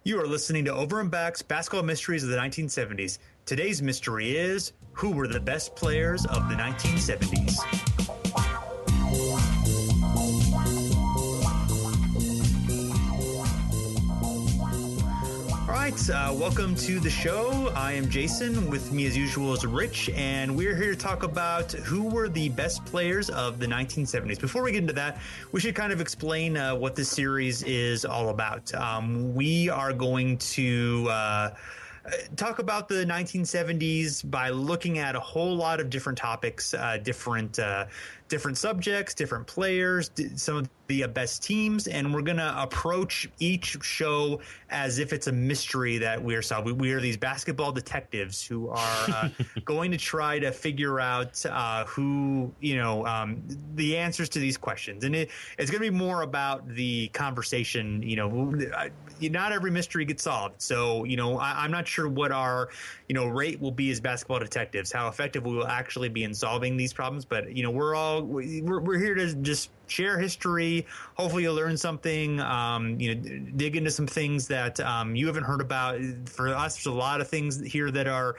You are listening to Over and Back's Basketball Mysteries of the 1970s. Today's mystery is, who were the best players of the 1970s? All right, welcome to the show. I am Jason. With me as usual is Rich, and we're here to talk about who were the best players of the 1970s. Before we get into that, we should kind of explain what this series is all about. We are going to talk about the 1970s by looking at a whole lot of different topics, different subjects, different players, some of the best teams, and we're going to approach each show as if it's a mystery that we're solving. We are these basketball detectives who are going to try to figure out the answers to these questions. And it's going to be more about the conversation. Not every mystery gets solved. So, I'm not sure what our, rate will be as basketball detectives, how effective we will actually be in solving these problems. But, we're here to just share history. Hopefully you'll learn something, dig into some things that you haven't heard about. For us, there's a lot of things here that are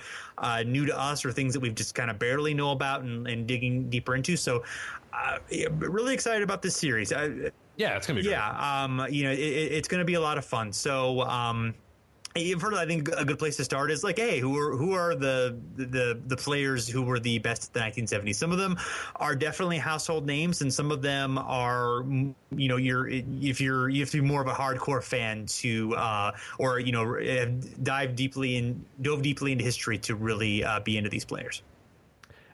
new to us or things that we've just kind of barely know about and digging deeper into. So really excited about this series. Yeah, it's going to be great. Yeah, it's going to be a lot of fun. So you've heard, I think a good place to start is like, hey, who are the players who were the best at the 1970s? Some of them are definitely household names, and some of them are, you have to be more of a hardcore fan to, dove deeply into history to really be into these players.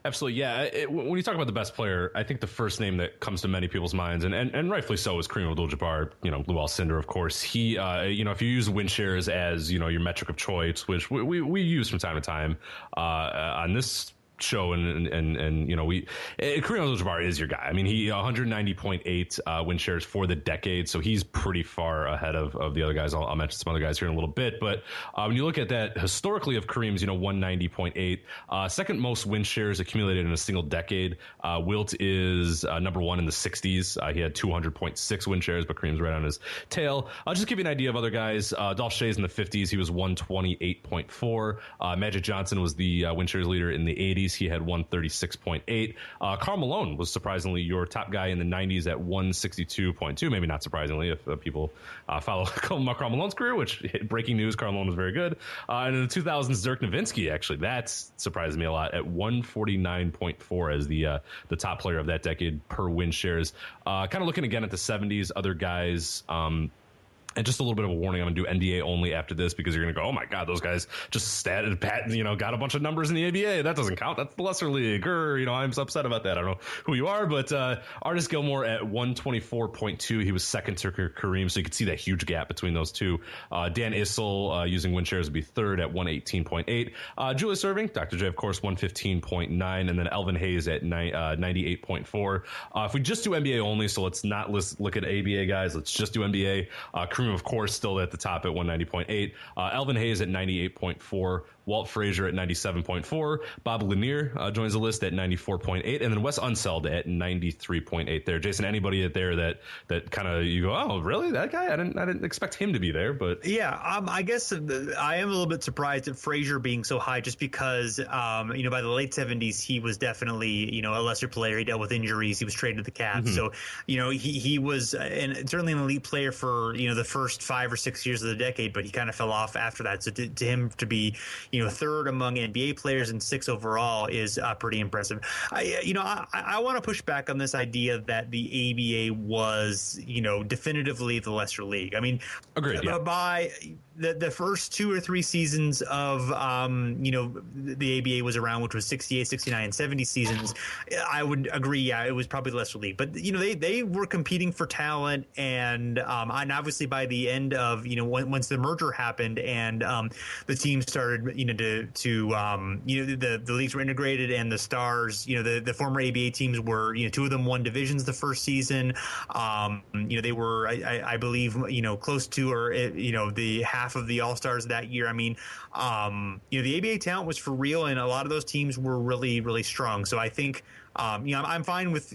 Absolutely, yeah. When you talk about the best player, I think the first name that comes to many people's minds, and rightfully so, is Kareem Abdul Jabbar. Lou Alcindor, of course. He, if you use win shares as your metric of choice, which we use from time to time on this show, and Kareem Abdul-Jabbar is your guy. I mean, he 190.8 win shares for the decade, so he's pretty far ahead of the other guys. I'll mention some other guys here in a little bit, but when you look at that historically of Kareem's 190.8, second most win shares accumulated in a single decade. Wilt is number one in the 60s. He had 200.6 win shares, but Kareem's right on his tail. I'll just give you an idea of other guys. Dolph Schayes in the 50s, he was 128.4. Magic Johnson was the win shares leader in the 80s. He had 136.8. Karl Malone was surprisingly your top guy in the 90s at 162.2. Maybe not surprisingly if people follow Karl Malone's career, which, breaking news, Karl Malone was very good. And in the 2000s, Dirk Nowitzki, actually, that surprised me a lot, at 149.4 as the top player of that decade per win shares. Kind of looking again at the 70s, other guys. And just a little bit of a warning, I'm going to do NBA only after this because you're going to go, oh my God, those guys just got a bunch of numbers in the ABA. That doesn't count. That's the lesser league. I'm upset about that. I don't know who you are, but Artis Gilmore at 124.2. He was second to Kareem, so you could see that huge gap between those two. Dan Issel, using win shares, would be third at 118.8. Julius Erving, Dr. J, of course, 115.9. And then Elvin Hayes at 98.4. If we just do NBA only, so let's not look at ABA guys, let's just do NBA. Kareem, of course, still at the top at 190.8. Elvin Hayes at 98.4. Walt Frazier at 97.4. Bob Lanier joins the list at 94.8. And then Wes Unseld at 93.8 there. Jason, anybody there that kind of you go, oh, really? That guy? I didn't expect him to be there. But yeah, I guess I am a little bit surprised at Frazier being so high just because, by the late 70s, he was definitely, a lesser player. He dealt with injuries. He was traded to the Cavs. Mm-hmm. So, he was and certainly an elite player for, the first 5 or 6 years of the decade, but he kind of fell off after that. So to him to be, third among NBA players and 6th overall is pretty impressive. I want to push back on this idea that the ABA was, definitively the lesser league. I mean, agreed. Yeah. By the first 2 or 3 seasons of, the ABA was around, which was 68, 69, and 70 seasons, I would agree. Yeah, it was probably the lesser league, but they were competing for talent, and obviously by the end of once the merger happened and the team started the leagues were integrated and the stars, the former ABA teams were 2 of them won divisions the first season. They were I believe close to or the half of the All-Stars that year. I mean, the ABA talent was for real, and a lot of those teams were really, really strong. So I think I'm fine with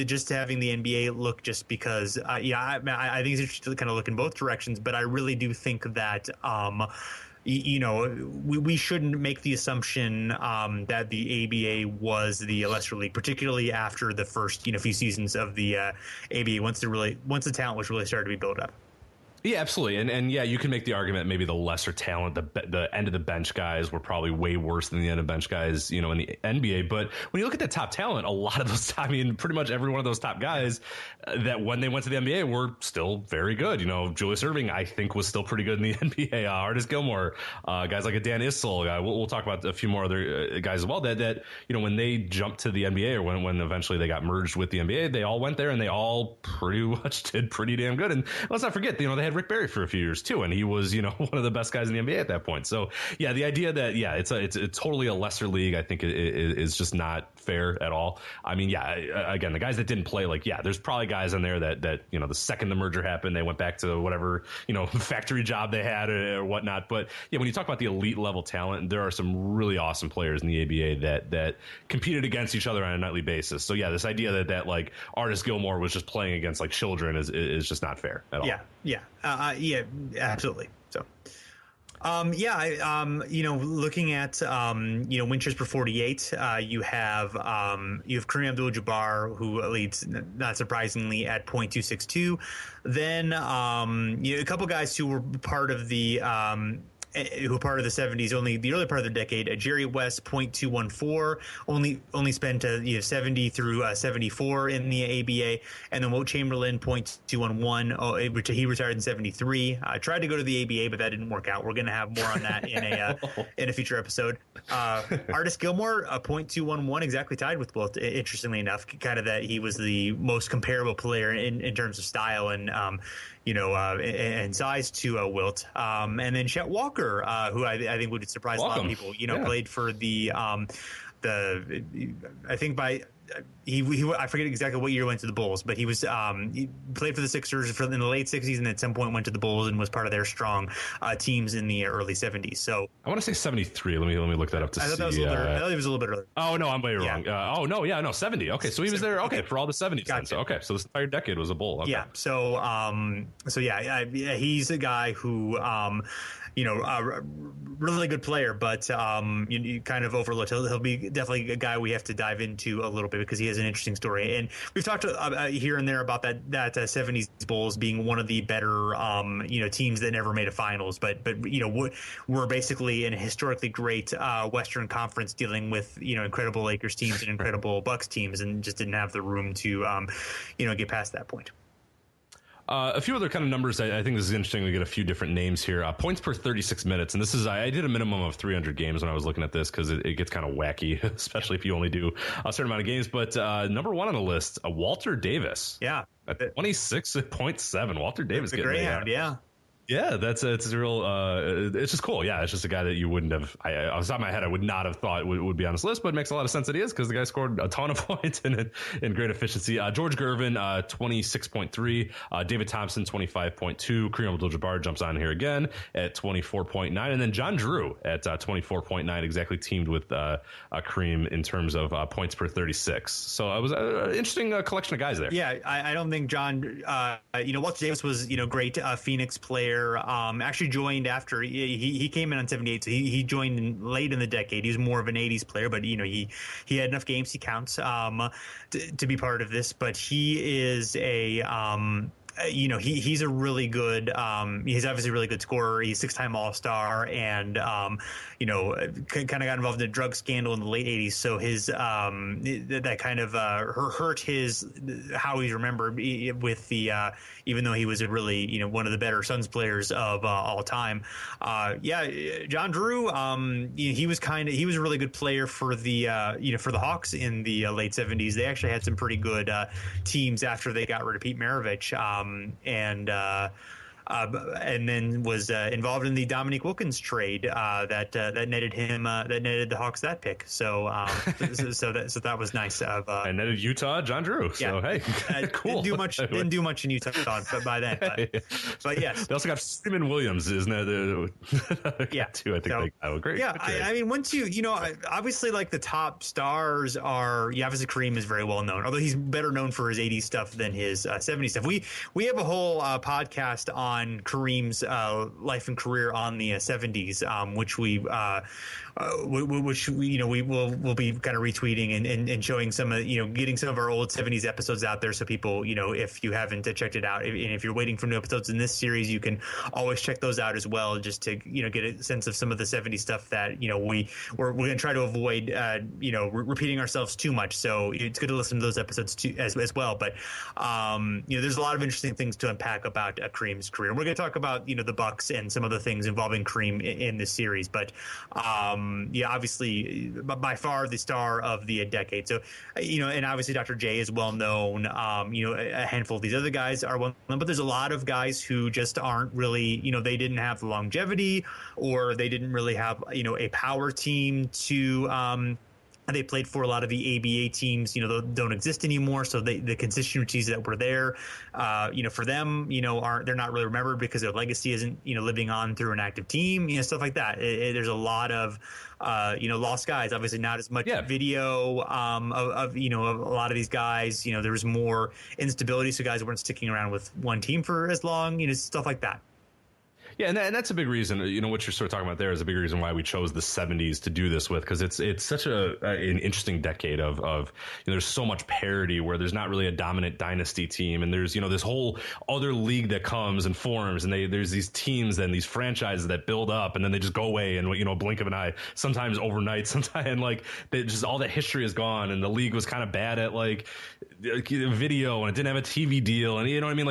just having the NBA look, just because, I think it's interesting to kind of look in both directions. But I really do think that, we shouldn't make the assumption that the ABA was the lesser league, particularly after the first few seasons of the ABA, once the talent was really started to be built up. Yeah, absolutely. And yeah, you can make the argument maybe the lesser talent, the end of the bench guys were probably way worse than the end of bench guys, in the NBA. But when you look at the top talent, a lot of those, pretty much every one of those top guys that when they went to the NBA were still very good. Julius Erving, I think, was still pretty good in the NBA. Artis Gilmore, guys like a Dan Issel. We'll talk about a few more other guys as well that when they jumped to the NBA, or when eventually they got merged with the NBA, they all went there and they all pretty much did pretty damn good. And let's not forget, they had Rick Barry for a few years too, and he was one of the best guys in the NBA at that point. So yeah, the idea that it's totally a lesser league, I think is just not fair at all. Again, the guys that didn't play, there's probably guys in there that the second the merger happened, they went back to whatever factory job they had or whatnot. But yeah, when you talk about the elite level talent, there are some really awesome players in the ABA that competed against each other on a nightly basis. So yeah, this idea that Artis Gilmore was just playing against children is just not fair at all. Yeah, absolutely. So, looking at win shares per 48, you have Kareem Abdul Jabbar, who leads, not surprisingly, at 0.262. Then a couple guys who were part of the 70s, only the early part of the decade. Jerry West, 0.214, only spent 70 through 74 in the ABA, and then Wilt Chamberlain, 0.211. Which he retired in 73. Tried to go to the ABA, but that didn't work out. We're going to have more on that in a future episode. Artis Gilmore, 0.211, exactly tied with Wilt. Interestingly enough, kind of that he was the most comparable player in terms of style and and size to Wilt. And then Chet Walker, who I think would surprise a lot of people, played for the I think by he I forget exactly what year went to the Bulls, but he played for the Sixers in the late 60s, and at some point went to the Bulls and was part of their strong teams in the early 70s. So I want to say 73. Let me look that up to see. I thought it was a little bit earlier. Oh no, I'm way wrong. 70. Okay, so he was there. Okay, for all the 70s. Gotcha. So so this entire decade was a Bull. Okay. Yeah. So he's a guy who really good player, but you kind of overlooked. He'll be definitely a guy we have to dive into a little bit, because he has an interesting story. And we've talked here and there about that 70s Bulls being one of the better teams that never made a finals, but we're basically in a historically great Western Conference dealing with incredible Lakers teams and incredible Bucks teams, and just didn't have the room to get past that point. A few other kind of numbers. I think this is interesting. We get a few different names here. Points per 36 minutes. And this is, I did a minimum of 300 games when I was looking at this, because it gets kind of wacky, especially if you only do a certain amount of games. But number one on the list, Walter Davis. Yeah. At 26.7. Walter Davis. The Greyhound, yeah. Yeah, it's a real. It's just cool. Yeah, it's just a guy that you wouldn't have. Off the top of my head, I would not have thought would be on this list, but it makes a lot of sense that he is, because the guy scored a ton of points and in great efficiency. George Gervin, 26.3. David Thompson, 25.2. Kareem Abdul Jabbar jumps on here again at 24.9, and then John Drew at 24.9, exactly teamed with Kareem in terms of points per 36. So it was an interesting collection of guys there. Yeah, I don't think John. Walter Davis was great Phoenix player. Actually joined after he came in on 78, so he joined late in the decade. He was more of an 80s player, but he had enough games, he counts to be part of this. But he is a he's a really good he's obviously a really good scorer. He's 6-time All-Star, and kind of got involved in a drug scandal in the late 80s, so his that kind of hurt his how he's remembered with the even though he was a really one of the better Suns players of all time. John Drew, he was a really good player for the for the Hawks in the late 70s. They actually had some pretty good teams after they got rid of Pete Maravich. and then was involved in the Dominique Wilkins trade that netted him that netted the Hawks that pick. So so that was nice. And netted Utah John Drew. So hey, cool. Didn't do much in Utah by then. But yes, they also got Freeman Williams, isn't it? Yeah, too. I think great. Yeah, I mean, once obviously like the top stars are obviously Kareem is very well known, although he's better known for his 80s stuff than his 70s stuff. We have a whole podcast on Kareem's life and career on the 70s, which we will be kind of retweeting and showing some of getting some of our old 70s episodes out there, so people if you haven't checked it out, and if you're waiting for new episodes in this series, you can always check those out as well, just to get a sense of some of the 70s stuff that we're going to try to avoid repeating ourselves too much. So it's good to listen to those episodes too as well. But there's a lot of interesting things to unpack about Kareem's career. We're going to talk about the Bucks and some other things involving Kareem in this series, but obviously by far the star of the decade. So and obviously Dr. J is well known. A handful of these other guys are well known, but there's a lot of guys who just aren't really they didn't have the longevity, or they didn't really have a power team to they played for a lot of the ABA teams, don't exist anymore. So the constituencies that were there, for them, they're not really remembered because their legacy isn't, living on through an active team, stuff like that. There's a lot of, lost guys. Obviously, not as much video of a lot of these guys. There was more instability, so guys weren't sticking around with one team for as long. Stuff like that. Yeah, and that's a big reason. What you're sort of talking about there is a big reason why we chose the 70s to do this with, because it's such an interesting decade of there's so much parity where there's not really a dominant dynasty team, and there's this whole other league that comes and forms, and there's these teams and these franchises that build up, and then they just go away in blink of an eye. Sometimes overnight, sometimes just all that history is gone, and the league was kind of bad at video, and it didn't have a TV deal, and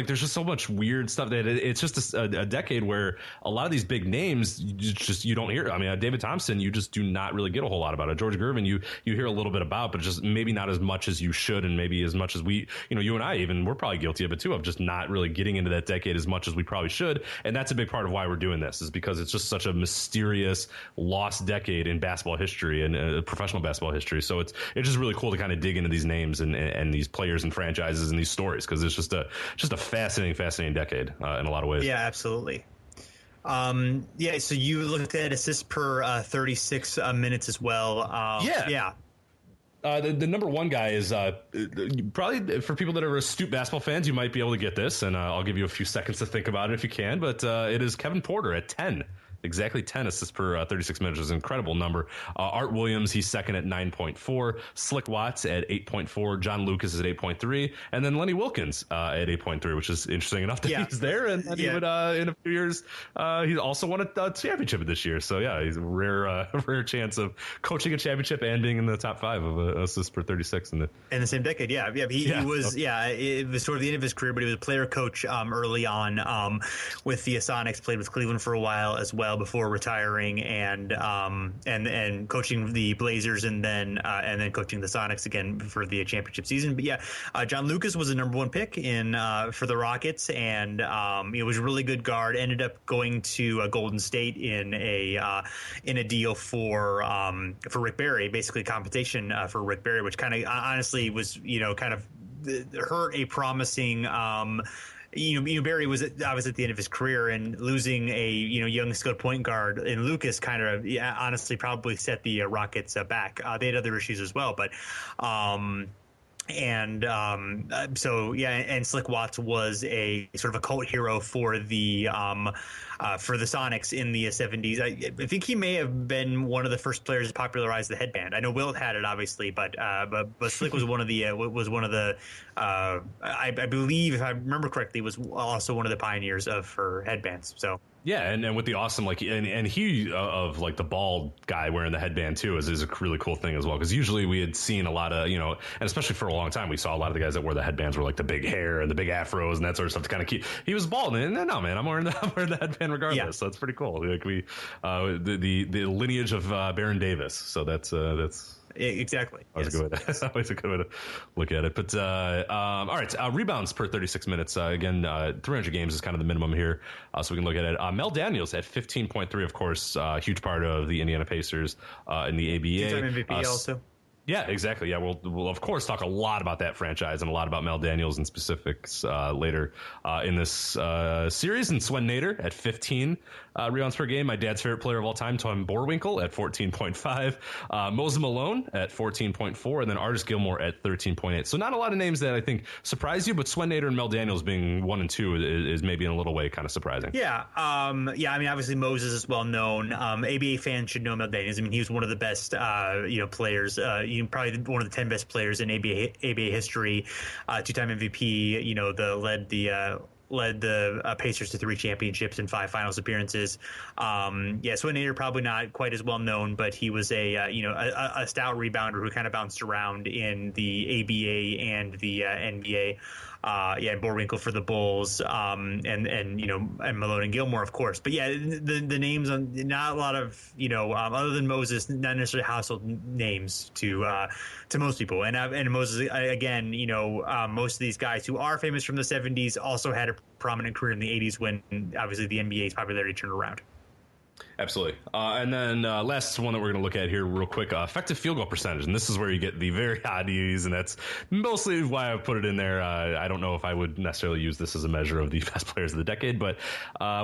there's just so much weird stuff that it's just a decade where a lot of these big names you don't hear. I mean, David Thompson, you just do not really get a whole lot about it. George Gervin, you hear a little bit about, but just maybe not as much as you should, and maybe as much as we, you and I even, we're probably guilty of it too, of just not really getting into that decade as much as we probably should. And that's a big part of why we're doing this, is because it's just such a mysterious lost decade in basketball history and professional basketball history. So it's just really cool to kind of dig into these names and these players and franchises and these stories, because it's just a fascinating decade in a lot of ways. Yeah, absolutely. So you looked at assists per 36 minutes as well. The number one guy is probably, for people that are astute basketball fans, you might be able to get this, and I'll give you a few seconds to think about it if you can, but it is Kevin Porter at 10. Exactly 10 assists per 36 minutes is an incredible number. Art Williams, he's second at 9.4. Slick Watts at 8.4. John Lucas is at 8.3. And then Lenny Wilkins at 8.3, which is interesting enough that he's there. And he would, in a few years, he's also won a championship this year. So, yeah, he's a rare chance of coaching a championship and being in the top 5 of assists per 36 in the same decade. He was, it was sort of the end of his career, but he was a player coach early on with the Sonics, played with Cleveland for a while as well before retiring, and coaching the Blazers, and then coaching the Sonics again for the championship season. But John Lucas was the number 1 pick for the Rockets, and he was a really good guard. Ended up going to Golden State in a deal for Rick Barry, basically compensation for Rick Barry, which kind of honestly was kind of hurt a promising. Barry was obviously at the end of his career, and losing a young skilled point guard in Lucas kind of honestly probably set the Rockets back. They had other issues as well, but and Slick Watts was a sort of a cult hero for the Sonics in the 70s. I think he may have been one of the first players to popularize the headband. I know Wilt had it, obviously, but Slick was one of the I believe, if I remember correctly, was also one of the pioneers of her headbands. So. Yeah, and with the awesome, and he of the bald guy wearing the headband too is a really cool thing as well, because usually we had seen a lot of, and especially for a long time, we saw a lot of the guys that wore the headbands were the big hair and the big afros and that sort of stuff to kind of keep. He was bald, and no, man, I'm wearing the headband regardless. Yeah. So it's pretty cool. The lineage of Baron Davis. So that's exactly. That was a good way to, always a good way to look at it. But all right, rebounds per 36 minutes. Again, 300 games is kind of the minimum here, so we can look at it. Mel Daniels at 15.3, of course, huge part of the Indiana Pacers in the ABA. Two-time MVP also. Yeah, exactly. Yeah, we'll of course talk a lot about that franchise and a lot about Mel Daniels in specifics later in this series. And Swen Nader at 15 rebounds per game. My dad's favorite player of all time, Tom Boerwinkle, at 14.5. Moses Malone at 14.4, and then Artis Gilmore at 13.8. So not a lot of names that I think surprise you, but Swen Nader and Mel Daniels being 1 and 2 is maybe in a little way kind of surprising. Yeah, I mean, obviously Moses is well known. ABA fans should know Mel Daniels. I mean, he was one of the best players. Probably one of the 10 best players in ABA history. Two-time MVP. Led the Pacers to 3 championships and 5 finals appearances. Swen Nader probably not quite as well known, but he was a stout rebounder who kind of bounced around in the ABA and the NBA. And Boerwinkle for the Bulls, and Malone and Gilmore, of course. But yeah, the names on not a lot of other than Moses, not necessarily household names to most people. And Moses again, most of these guys who are famous from the 70s also had a prominent career in the 80s when obviously the NBA's popularity turned around. Absolutely. And then last one that we're going to look at here real quick, effective field goal percentage. And this is where you get the very oddities, and that's mostly why I put it in there. I don't know if I would necessarily use this as a measure of the best players of the decade, but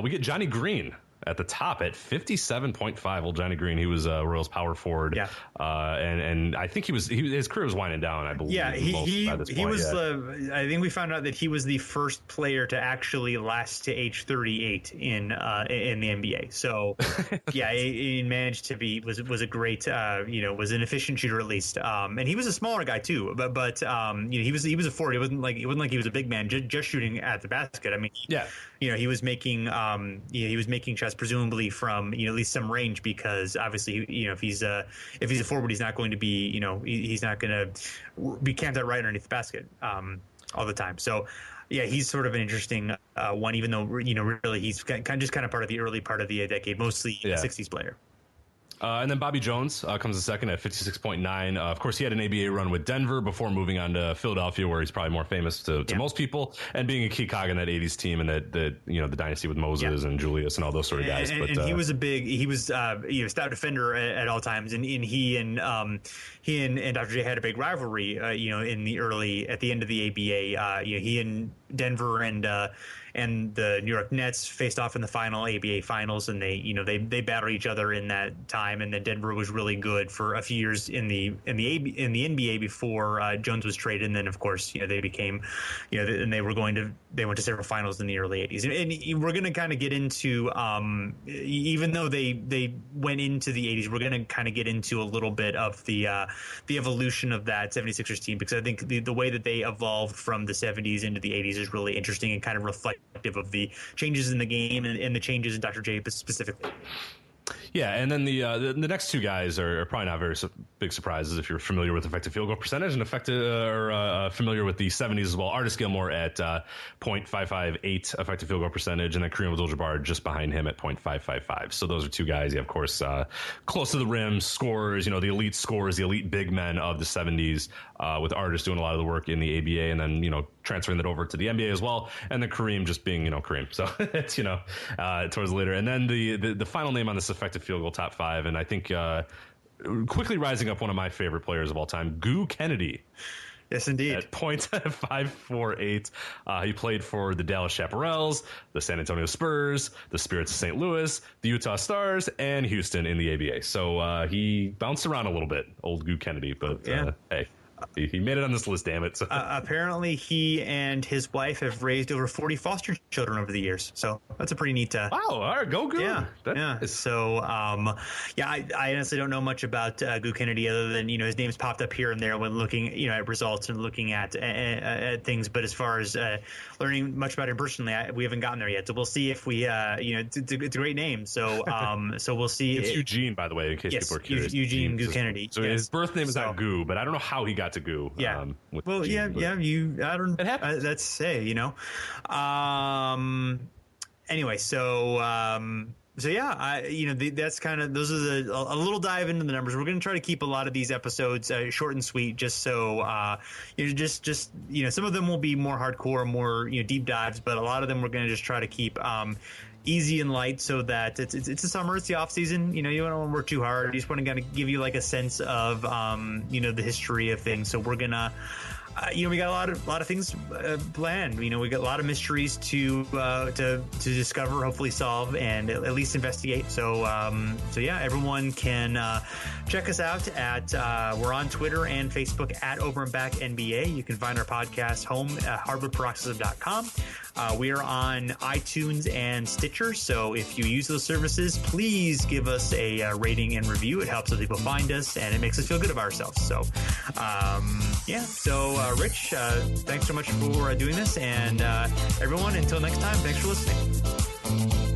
we get Johnny Green at the top at 57.5. Old Johnny Green, he was Royals power forward. Yeah. And I think his career was winding down, I believe. Yeah, he was I think we found out that he was the first player to actually last to age 38 in the NBA. So yeah, he managed to be was a great was an efficient shooter at least. And he was a smaller guy too, but he was a forward. It wasn't like he was a big man just shooting at the basket. I mean, he was making shots presumably from at least some range, because obviously if he's a forward, he's not going to be he's not going to be camped out right underneath the basket all the time. So yeah, he's sort of an interesting one, even though really he's kind of part of the early part of the decade, mostly a 60s player. And then Bobby Jones comes in second at 56.9. Of course, he had an ABA run with Denver before moving on to Philadelphia, where he's probably more famous to most people, and being a key cog in that 80s team and that the dynasty with Moses and Julius and all those sort of guys. And he was stout defender at all times, and he and Dr. J had a big rivalry. At the end of the ABA, he and Denver and the New York Nets faced off in the final ABA finals, and they battled each other in that time. And then Denver was really good for a few years in the NBA before Jones was traded. And then of course they became and they went to several finals in the early 80s. And we're going to kind of get into even though they went into the 80s, we're going to kind of get into a little bit of the evolution of that 76ers team, because I think the way that they evolved from the 70s into the 80s is really interesting and kind of reflective of the changes in the game and the changes in Dr. J specifically. Yeah, and then the next two guys are probably not very big surprises if you're familiar with effective field goal percentage and familiar with the 70s as well. Artis Gilmore at .558 effective field goal percentage, and then Kareem Abdul-Jabbar just behind him at .555. So those are two guys, of course, close to the rim, scorers, the elite scorers, the elite big men of the 70s, with Artis doing a lot of the work in the ABA and then, transferring that over to the NBA as well. And then Kareem just being, Kareem. So it's, towards later. And then the final name on this effective field goal top 5, and I think quickly rising up one of my favorite players of all time, Goo Kennedy. Yes, indeed. At .548. He played for the Dallas Chaparrals, the San Antonio Spurs, the Spirits of St. Louis, the Utah Stars, and Houston in the ABA. So he bounced around a little bit, old Goo Kennedy, but hey. He made it on this list, damn it. So. Apparently, he and his wife have raised over 40 foster children over the years. So that's a pretty neat. Wow! All right, go Goo. Yeah. So, I honestly don't know much about Goo Kennedy other than his name's popped up here and there when looking at results and looking at things. But as far as learning much about him personally, we haven't gotten there yet. So we'll see if we it's a great name. So so we'll see. It's Eugene, by the way, in case people are curious. Eugene Goo Kennedy. So his birth name is not Goo, but I don't know how he got to Goo. Yeah. I don't. It happens. That's Anyway, so yeah, that's kind of, those are a little dive into the numbers. We're going to try to keep a lot of these episodes short and sweet, just so some of them will be more hardcore, more deep dives, but a lot of them we're going to just try to keep easy and light, so that it's the summer, it's the off season. You don't want to work too hard. You just want to kind of give you like a sense of the history of things. So we're gonna. We got a lot of things planned. We got a lot of mysteries to discover, hopefully solve, and at least investigate. So yeah, everyone can check us out at we're on Twitter and Facebook at Over and Back NBA. You can find our podcast home at hardwoodperoxism.com. We are on iTunes and Stitcher, so if you use those services, please give us a rating and review. It helps other people find us, and it makes us feel good about ourselves. So, Rich, thanks so much for doing this, and everyone, until next time, thanks for listening.